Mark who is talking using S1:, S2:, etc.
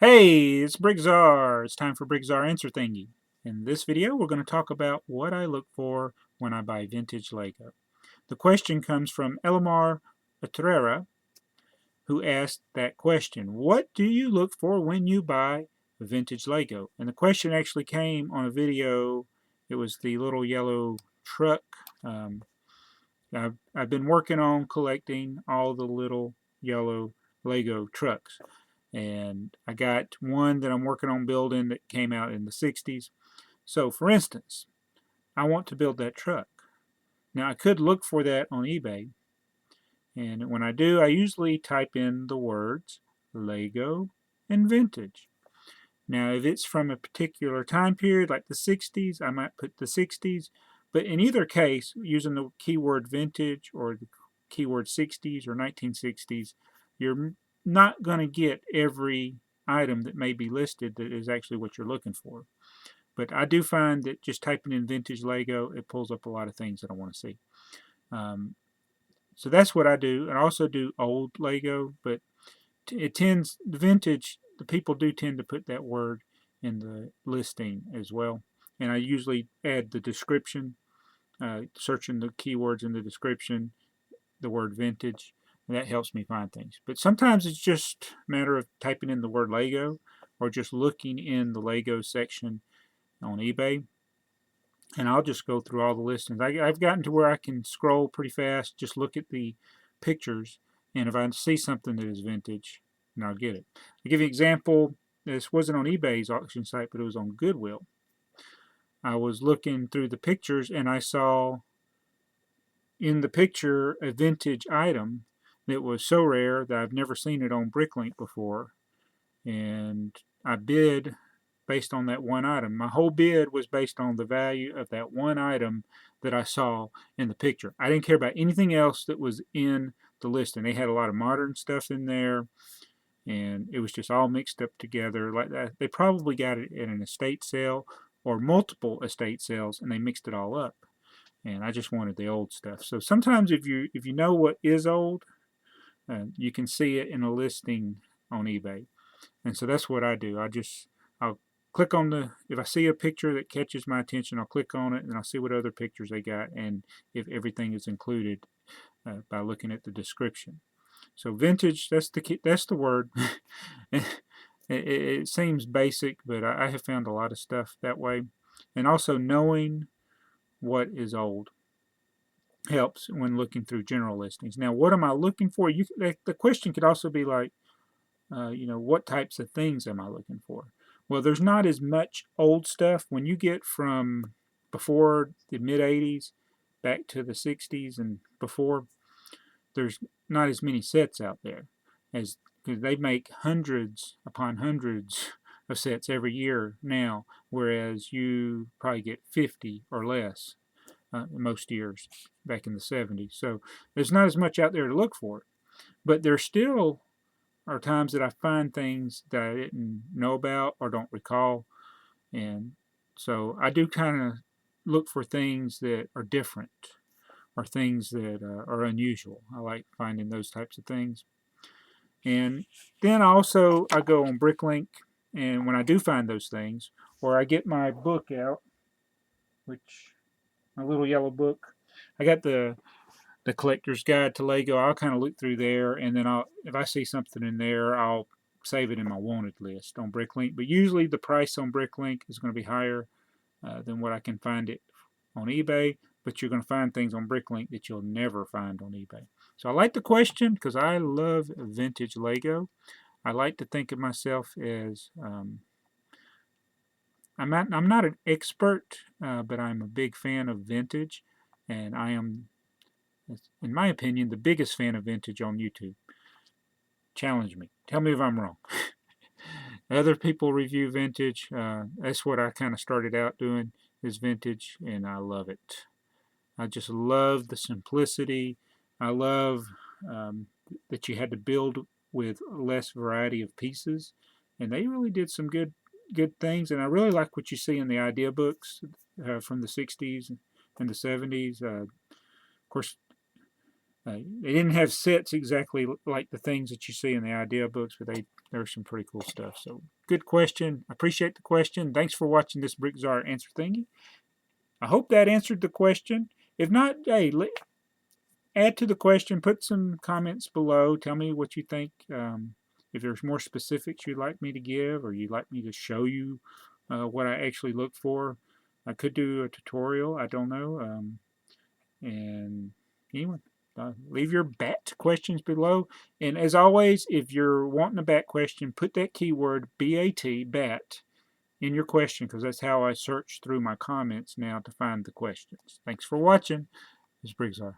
S1: Hey, it's BrickTsar. It's time for BrickTsar Answer Thingy. In this video, we're going to talk about what I look for when I buy vintage Lego. The question comes from Elimar Utrera, who asked that question. What do you look for when you buy vintage Lego? And the question actually came on a video. It was the little yellow truck. Um, I've been working on collecting all the little yellow Lego trucks. And I got one that I'm working on building that came out in the 60s. So for instance, I want to build that truck. Now I could look for that on eBay, and when I do, I usually type in the words Lego and vintage. Now if it's from a particular time period like the 60s, I might put the 60s, but in either case, using the keyword vintage or the keyword 60s or 1960s, you're not going to get every item that may be listed that is actually what you're looking for. But I do find that just typing in vintage Lego, it pulls up a lot of things that I want to see. So that's what I do. I also do old Lego, but the vintage, the people do tend to put that word in the listing as well. And I usually add the description, searching the keywords in the description, the word vintage, and that helps me find things. But sometimes it's just a matter of typing in the word Lego or just looking in the Lego section on eBay, and I'll just go through all the listings. I've gotten to where I can scroll pretty fast, just look at the pictures, and if I see something that is vintage, then I'll get it. I'll give you an example. This wasn't on eBay's auction site, but it was on Goodwill. I was looking through the pictures, and I saw in the picture a vintage item that was so rare that I've never seen it on BrickLink before, and I bid based on that one item. My whole bid was based on the value of that one item that I saw in the picture. I didn't care about anything else that was in the listing. They had a lot of modern stuff in there, and it was just all mixed up together like that. They probably got it at an estate sale or multiple estate sales, and they mixed it all up. And I just wanted the old stuff. So sometimes if you know what is old, you can see it in a listing on eBay. And so that's what I do. I'll click on if I see a picture that catches my attention, I'll click on it and I'll see what other pictures they got and if everything is included by looking at the description. So vintage, that's the word. It seems basic, but I have found a lot of stuff that way. And also knowing what is old helps when looking through general listings. Now, what am I looking for? The question could also be like, what types of things am I looking for? Well, there's not as much old stuff. When you get from before the mid-80s back to the 60s and before, there's not as many sets out there, as because they make hundreds upon hundreds of sets every year now, whereas you probably get 50 or less most years back in the 70s. So there's not as much out there to look for. But there still are times that I find things that I didn't know about or don't recall. And so I do kind of look for things that are different or things that are unusual. I like finding those types of things. And then I go on BrickLink, and when I do find those things, or I get my book out, which my little yellow book, I got the collector's guide to Lego. I'll kind of look through there, and then if I see something in there, I'll save it in my wanted list on BrickLink. But usually the price on BrickLink is going to be higher than what I can find it on eBay. But you're going to find things on BrickLink that you'll never find on eBay. So I like the question because I love vintage Lego. I like to think of myself as I'm not an expert, but I'm a big fan of vintage, and I am, in my opinion, the biggest fan of vintage on YouTube. Challenge me. Tell me if I'm wrong. Other people review vintage. That's what I kind of started out doing, is vintage, and I love it. I just love the simplicity. I love that you had to build with less variety of pieces, and they really did some good things. And I really like what you see in the idea books from the 60s and the 70s. Of course, They didn't have sets exactly like the things that you see in the idea books, but there was some pretty cool stuff. So good question. I appreciate the question. Thanks for watching this BrickTsar answer thingy. I hope that answered the question. If not, hey, add to the question. Put some comments below. Tell me what you think. If there's more specifics you'd like me to give, or you'd like me to show you what I actually look for, I could do a tutorial. I don't know. And anyway, leave your BAT questions below. And as always, if you're wanting a BAT question, put that keyword BAT in your question, because that's how I search through my comments now to find the questions. Thanks for watching. This is BrickTsar.